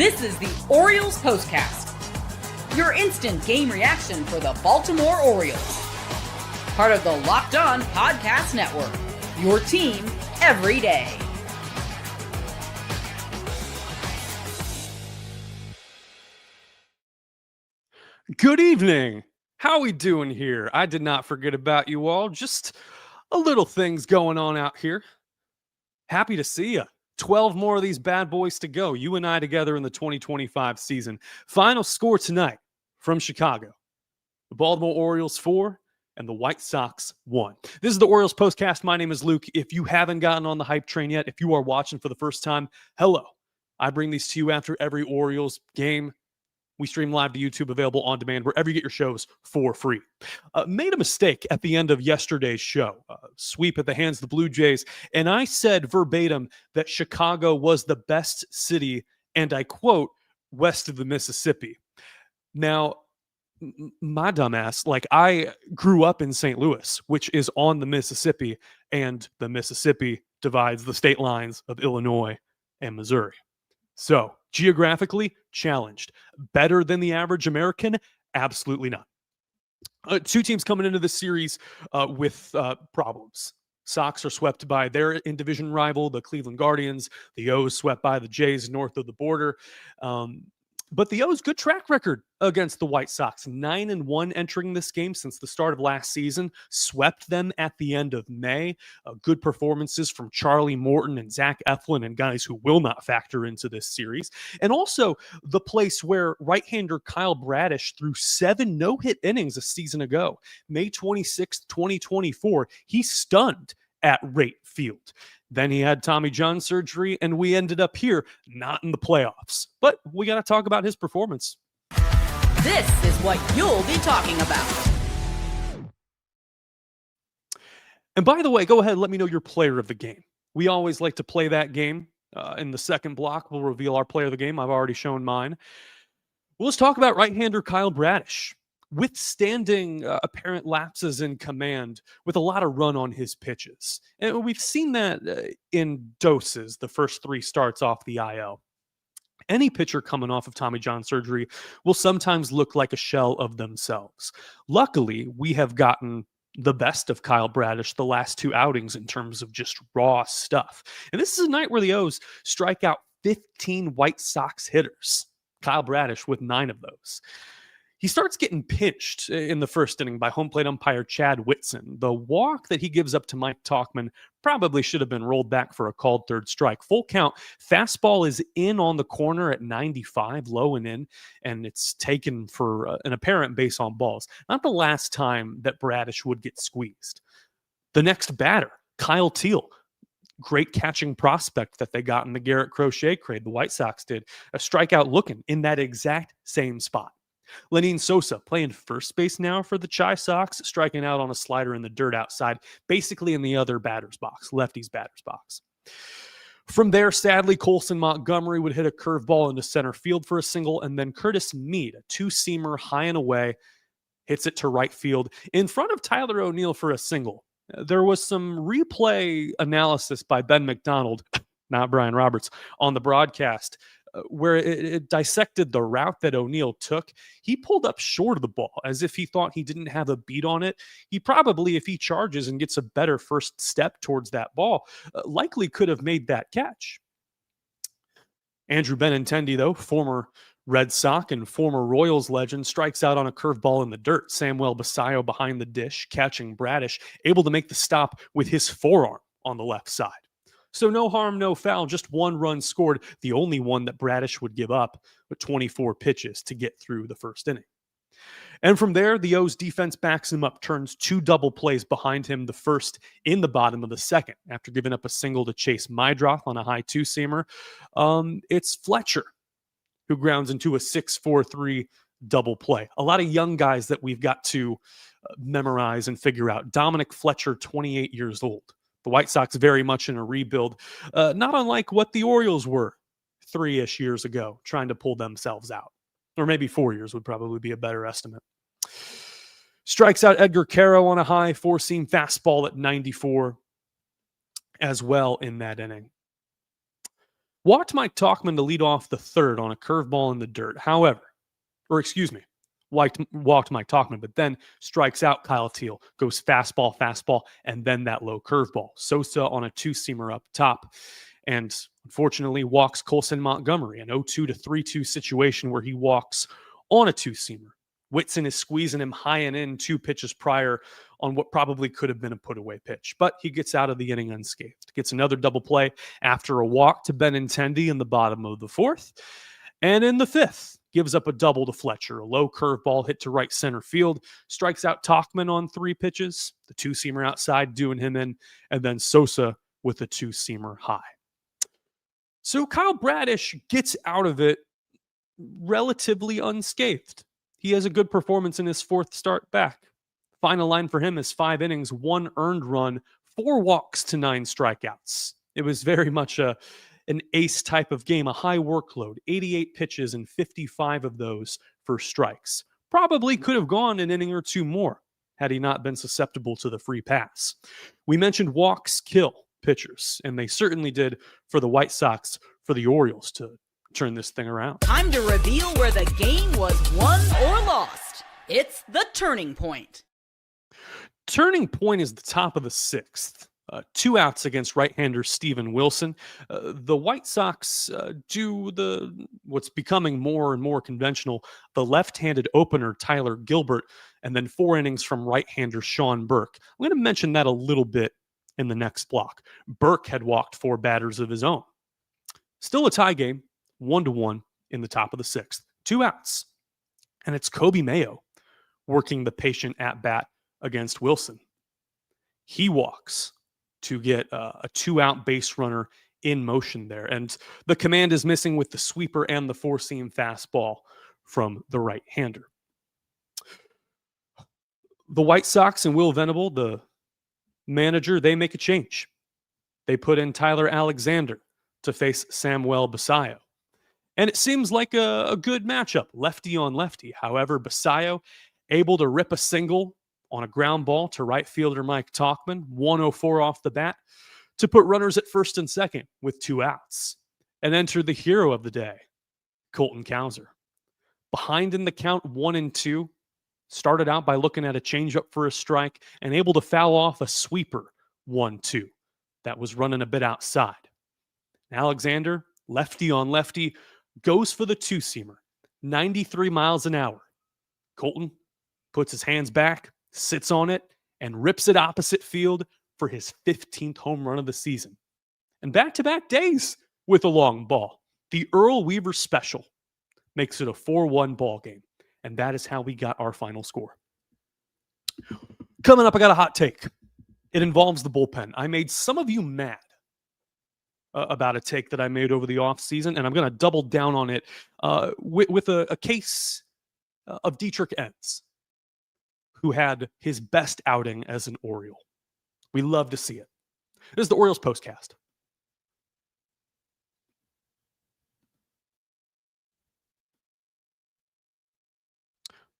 This is the Orioles POSTCAST, your instant game reaction for the Baltimore Orioles. Part of the Locked On Podcast Network, your team every day. Good evening. How we doing here? I did not forget about you all. Just a little things going on out here. Happy to see you. 12 more of these bad boys to go. You and I together in the 2025 season. Final score tonight from Chicago. The Baltimore Orioles 4 and the White Sox 1. This is the Orioles Postcast. My name is Luke. If you haven't gotten on the hype train yet, if you are watching for the first time, hello. I bring these to you after every Orioles game. We stream live to YouTube, available on demand, wherever you get your shows for free. Made a mistake at the end of yesterday's show. Sweep at the hands of the Blue Jays. And I said verbatim that Chicago was the best city, and I quote, west of the Mississippi. Now, my dumbass, I grew up in St. Louis, which is on the Mississippi, and the Mississippi divides the state lines of Illinois and Missouri. So, geographically challenged. Better than the average American? Absolutely not. Two teams coming into this series with problems. Sox are swept by their in-division rival, the Cleveland Guardians. The O's swept by the Jays north of the border. But the O's good track record against the White Sox. 9-1 entering this game since the start of last season. Swept them at the end of May. Good performances from Charlie Morton and Zach Eflin and guys who will not factor into this series. And also the place where right-hander Kyle Bradish threw 7 no-hit innings a season ago. May 26th, 2024. He stunned at Rate Field. Then he had Tommy John surgery, and we ended up here, not in the playoffs. But we got to talk about his performance. This is what you'll be talking about. And by the way, go ahead and let me know your player of the game. We always like to play that game. In the second block, we'll reveal our player of the game. I've already shown mine. Well, let's talk about right-hander Kyle Bradish. Withstanding apparent lapses in command with a lot of run on his pitches. And we've seen that in doses, the first 3 starts off the IL. Any pitcher coming off of Tommy John surgery will sometimes look like a shell of themselves. Luckily, we have gotten the best of Kyle Bradish the last 2 outings in terms of just raw stuff. And this is a night where the O's strike out 15 White Sox hitters. Kyle Bradish with 9 of those. He starts getting pinched in the first inning by home plate umpire Chad Whitson. The walk that he gives up to Mike Tauchman probably should have been rolled back for a called third strike. Full count. Fastball is in on the corner at 95, low and in, and it's taken for an apparent base on balls. Not the last time that Bradish would get squeezed. The next batter, Kyle Teal. Great catching prospect that they got in the Garrett Crochet trade. The White Sox did. A strikeout looking in that exact same spot. Lenyn Sosa playing first base now for the Chi Sox, striking out on a slider in the dirt outside, basically in the other batter's box, lefty's batter's box. From there, sadly, Colson Montgomery would hit a curveball into center field for a single, and then Curtis Mead, a 2-seamer high and away, hits it to right field in front of Tyler O'Neill for a single. There was some replay analysis by Ben McDonald, not Brian Roberts, on the broadcast, where it dissected the route that O'Neill took. He pulled up short of the ball as if he thought he didn't have a beat on it. He probably, if he charges and gets a better first step towards that ball, likely could have made that catch. Andrew Benintendi, though, former Red Sox and former Royals legend, strikes out on a curveball in the dirt. Samuel Basayo behind the dish, catching Bradish, able to make the stop with his forearm on the left side. So no harm, no foul, just 1 run scored, the only one that Bradish would give up with 24 pitches to get through the first inning. And from there, the O's defense backs him up, turns 2 double plays behind him, the first in the bottom of the second, after giving up a single to Chase Mydroth on a high 2-seamer. It's Fletcher who grounds into a 6-4-3 double play. A lot of young guys that we've got to memorize and figure out. Dominic Fletcher, 28 years old. The White Sox very much in a rebuild, not unlike what the Orioles were 3-ish years ago, trying to pull themselves out. Or maybe 4 years would probably be a better estimate. Strikes out Edgar Caro on a high 4-seam fastball at 94 as well in that inning. Walked Mike Talkman to lead off the third on a curveball in the dirt. However, walked Mike Talkman, but then strikes out Kyle Teal, goes fastball, and then that low curveball. Sosa on a two-seamer up top, and unfortunately walks Colson Montgomery, an 0-2 to 3-2 situation where he walks on a two-seamer. Whitson is squeezing him high and in 2 pitches prior on what probably could have been a put-away pitch, but he gets out of the inning unscathed. Gets another double play after a walk to Benintendi in the bottom of the 4th, and in the 5th, gives up a double to Fletcher, a low curveball hit to right center field, strikes out Talkman on 3 pitches, the two-seamer outside doing him in, and then Sosa with a two-seamer high. So Kyle Bradish gets out of it relatively unscathed. He has a good performance in his 4th start back. Final line for him is 5 innings, 1 earned run, 4 walks to 9 strikeouts. It was very much an ace type of game, a high workload, 88 pitches and 55 of those for strikes. Probably could have gone an inning or 2 more had he not been susceptible to the free pass. We mentioned walks kill pitchers, and they certainly did for the White Sox, for the Orioles to turn this thing around. Time to reveal where the game was won or lost. It's the turning point. Turning point is the top of the 6th. 2 outs against right-hander Steven Wilson. The White Sox do what's becoming more and more conventional, the left-handed opener Tyler Gilbert, and then 4 innings from right-hander Sean Burke. I'm going to mention that a little bit in the next block. Burke had walked 4 batters of his own. Still a tie game, 1-1 in the top of the 6th. 2 outs. And it's Kobe Mayo working the patient at-bat against Wilson. He walks to get a 2-out base runner in motion there. And the command is missing with the sweeper and the 4-seam fastball from the right-hander. The White Sox and Will Venable, the manager, they make a change. They put in Tyler Alexander to face Samuel Basayo. And it seems like a good matchup, lefty on lefty. However, Basayo able to rip a single on a ground ball to right fielder Mike Talkman, 104 off the bat, to put runners at first and second with 2 outs. And enter the hero of the day, Colton Cowser. Behind in the count 1-2, started out by looking at a changeup for a strike and able to foul off a sweeper 1-2 that was running a bit outside. Alexander, lefty on lefty, goes for the 2-seamer, 93 miles an hour. Colton puts his hands back, sits on it, and rips it opposite field for his 15th home run of the season. And back-to-back days with a long ball. The Earl Weaver special makes it a 4-1 ball game. And that is how we got our final score. Coming up, I got a hot take. It involves the bullpen. I made some of you mad about a take that I made over the offseason, and I'm going to double down on it with a case of Dietrich Enns, who had his best outing as an Oriole. We love to see it. This is the Orioles Postcast.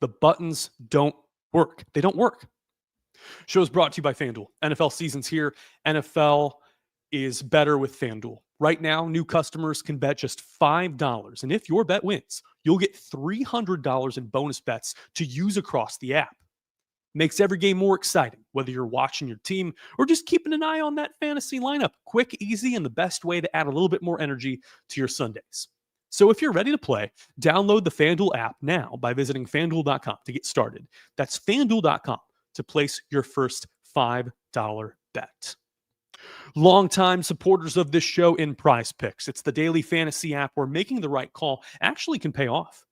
The buttons don't work. They don't work. Show is brought to you by FanDuel. NFL season's here. NFL is better with FanDuel. Right now, new customers can bet just $5. And if your bet wins, you'll get $300 in bonus bets to use across the app. Makes every game more exciting, whether you're watching your team or just keeping an eye on that fantasy lineup. Quick, easy, and the best way to add a little bit more energy to your Sundays. So if you're ready to play, download the FanDuel app now by visiting FanDuel.com to get started. That's FanDuel.com to place your first $5 bet. Longtime supporters of this show in PrizePicks. It's the daily fantasy app where making the right call actually can pay off.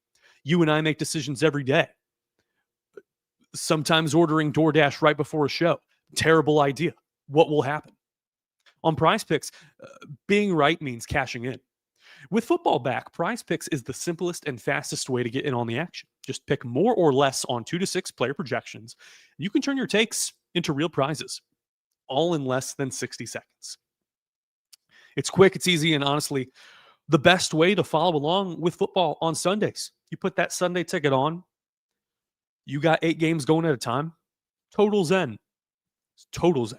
You and I make decisions every day. Sometimes ordering DoorDash right before a show. Terrible idea. What will happen? On PrizePicks, being right means cashing in. With football back, PrizePicks is the simplest and fastest way to get in on the action. Just pick more or less on 2 to 6 player projections. You can turn your takes into real prizes, all in less than 60 seconds. It's quick, it's easy, and honestly, the best way to follow along with football on Sundays. You put that Sunday ticket on, you got 8 games going at a time. Total zen. Total zen.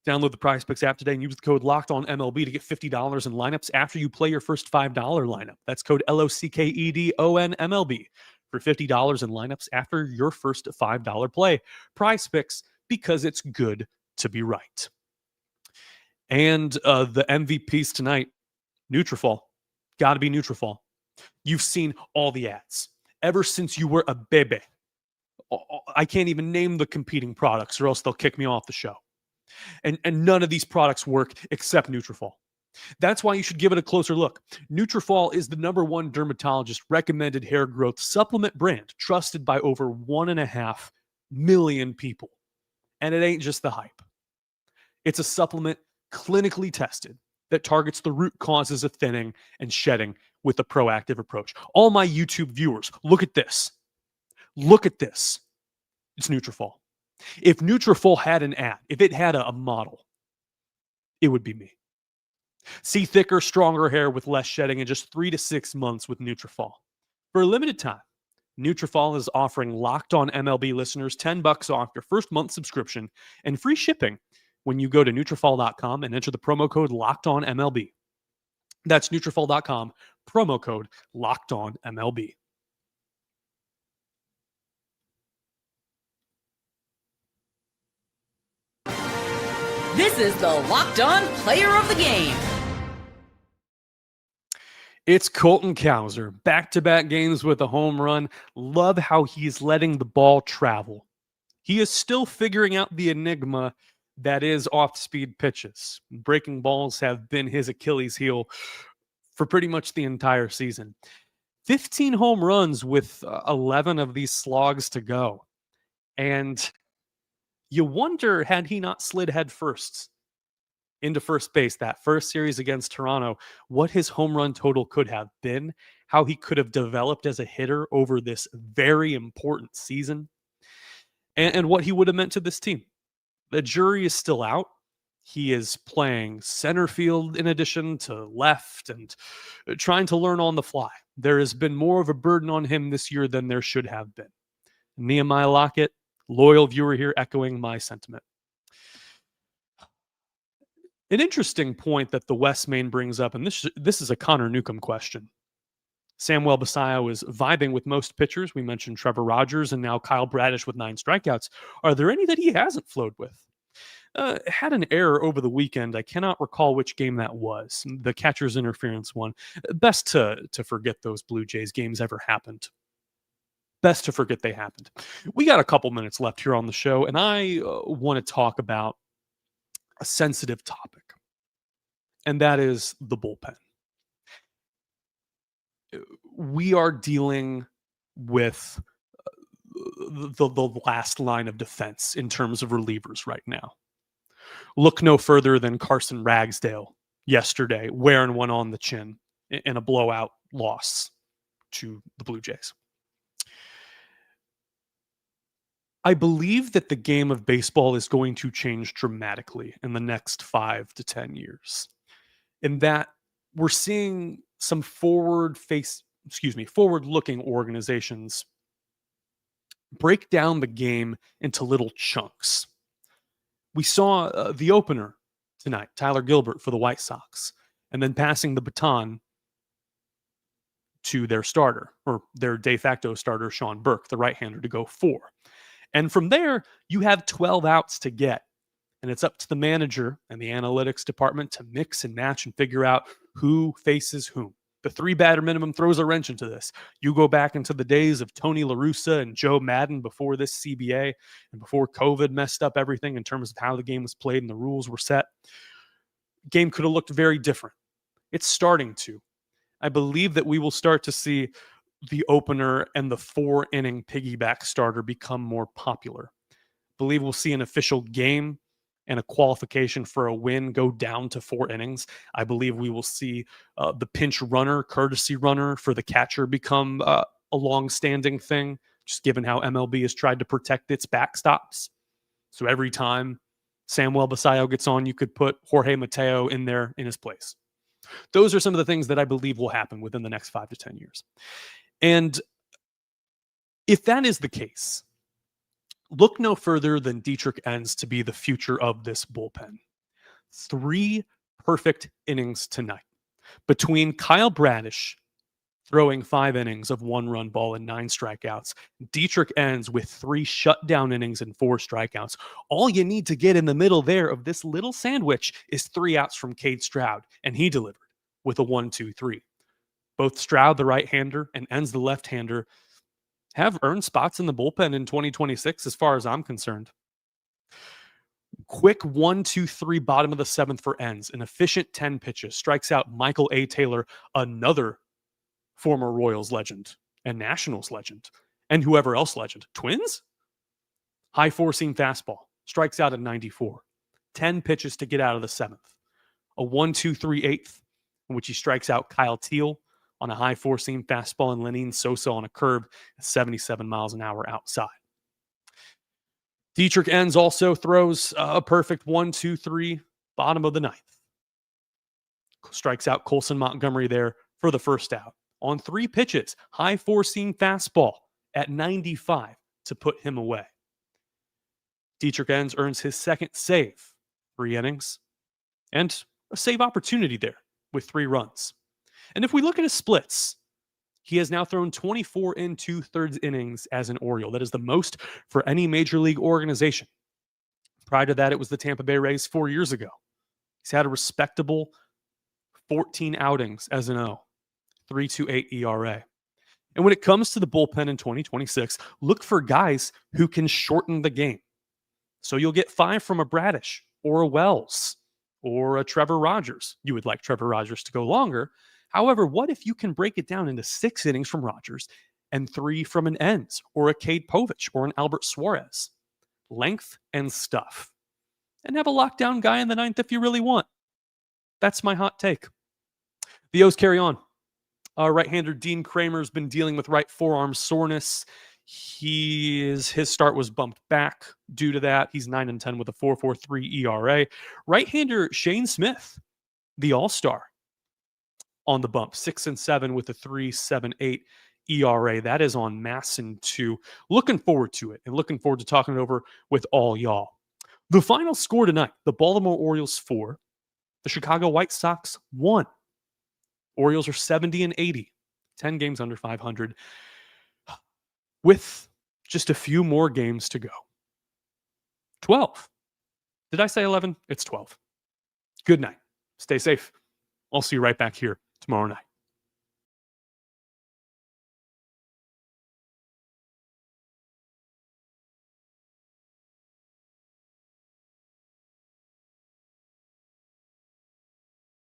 Download the PrizePicks app today and use the code LOCKEDONMLB to get $50 in lineups after you play your first $5 lineup. That's code LOCKEDONMLB for $50 in lineups after your first $5 play. PrizePicks, because it's good to be right. And the MVPs tonight, Nutrafol. Got to be Nutrafol. You've seen all the ads ever since you were a baby. I can't even name the competing products or else they'll kick me off the show. And none of these products work except Nutrafol. That's why you should give it a closer look. Nutrafol is the #1 dermatologist recommended hair growth supplement brand trusted by over 1.5 million people. And it ain't just the hype. It's a supplement clinically tested that targets the root causes of thinning and shedding with a proactive approach. All my YouTube viewers, look at this. Look at this. It's Nutrafol. If Nutrafol had an ad, if it had a model, it would be me. See thicker, stronger hair with less shedding in just 3 to 6 months with Nutrafol. For a limited time, Nutrafol is offering Locked On MLB listeners $10 off your first month subscription and free shipping when you go to Nutrafol.com and enter the promo code LOCKEDONMLB. That's Nutrafol.com, promo code LOCKEDONMLB. This is the Locked On Player of the Game. It's Colton Cowser, back-to-back games with a home run. Love how he's letting the ball travel. He is still figuring out the enigma that is off-speed pitches. Breaking balls have been his Achilles heel for pretty much the entire season. 15 home runs with 11 of these slogs to go. And you wonder, had he not slid head first into first base that first series against Toronto, what his home run total could have been, how he could have developed as a hitter over this very important season, and what he would have meant to this team. The jury is still out. He is playing center field in addition to left and trying to learn on the fly. There has been more of a burden on him this year than there should have been. Nehemiah Lockett, loyal viewer here, echoing my sentiment. An interesting point that the West Main brings up, and this is a Connor Newcomb question. Samuel Basallo is vibing with most pitchers. We mentioned Trevor Rogers and now Kyle Bradish with 9 strikeouts. Are there any that he hasn't flowed with? Had an error over the weekend. I cannot recall which game that was. The catcher's interference one. Best to forget those Blue Jays games ever happened. Best to forget they happened. We got a couple minutes left here on the show, and I want to talk about a sensitive topic, and that is the bullpen. We are dealing with the last line of defense in terms of relievers right now. Look no further than Carson Ragsdale yesterday, wearing one on the chin in a blowout loss to the Blue Jays. I believe that the game of baseball is going to change dramatically in the next 5 to 10 years. In that we're seeing some forward-looking organizations break down the game into little chunks. We saw the opener tonight, Tyler Gilbert for the White Sox, and then passing the baton to their starter, or their de facto starter, Sean Burke, the right-hander, to go 4. And from there, you have 12 outs to get. And it's up to the manager and the analytics department to mix and match and figure out who faces whom. The 3-batter minimum throws a wrench into this. You go back into the days of Tony La Russa and Joe Madden before this CBA and before COVID messed up everything in terms of how the game was played and the rules were set. Game could have looked very different. It's starting to. I believe that we will start to see the opener and the 4-inning piggyback starter become more popular. I believe we'll see an official game and a qualification for a win go down to 4 innings. I believe we will see the pinch runner, courtesy runner for the catcher become a long-standing thing, just given how MLB has tried to protect its backstops. So every time Samuel Basallo gets on, you could put Jorge Mateo in there in his place. Those are some of the things that I believe will happen within the next 5 to 10 years. And if that is the case, look no further than Dietrich Enns to be the future of this bullpen. 3 perfect innings tonight. Between Kyle Bradish throwing 5 innings of 1-run ball and 9 strikeouts, Dietrich ends with 3 shutdown innings and 4 strikeouts. All you need to get in the middle there of this little sandwich is 3 outs from Cade Stroud, and he delivered with a 1-2-3. Both Stroud, the right-hander, and Ends, the left-hander, have earned spots in the bullpen in 2026 as far as I'm concerned. Quick 1-2-3 bottom of the 7th for Ends. An efficient 10 pitches. Strikes out Michael A. Taylor, another former Royals legend and Nationals legend. And whoever else legend. Twins? High four-seam fastball. Strikes out at 94. 10 pitches to get out of the 7th. A 1-2-3 8th in which he strikes out Kyle Teal on a high four-seam fastball and Lenine Sosa on a curve at 77 miles an hour outside. Dietrich Ends also throws a perfect 1-2-3 bottom of the 9th. Strikes out Colson Montgomery there for the first out. On 3 pitches, high four-seam fastball at 95 to put him away. Dietrich Ends earns his second save, 3 innings, and a save opportunity there with 3 runs. And if we look at his splits, he has now thrown 24 2/3 innings as an Oriole. That is the most for any major league organization. Prior to that, it was the Tampa Bay Rays 4 years ago. He's had a respectable 14 outings as an O, 3.28 ERA. And when it comes to the bullpen in 2026, look for guys who can shorten the game. So you'll get 5 from a Bradish or a Wells or a Trevor Rogers. You would like Trevor Rogers to go longer. However, what if you can break it down into 6 innings from Rogers and 3 from an Ends or a Cade Povich or an Albert Suarez? Length and stuff. And have a lockdown guy in the 9th if you really want. That's my hot take. The O's carry on. Right-hander Dean Kramer's been dealing with right forearm soreness. His start was bumped back due to that. He's 9-10 with a 4.43 ERA. Right-hander Shane Smith, the All-Star, on the bump, 6-7 with a 3.78 ERA. That is on Masson 2. Looking forward to it and looking forward to talking it over with all y'all. The final score tonight, the Baltimore Orioles 4, the Chicago White Sox 1. Orioles are 70-80, 10 games under 500, with just a few more games to go. 12. Did I say 11? It's 12. Good night. Stay safe. I'll see you right back here tomorrow night.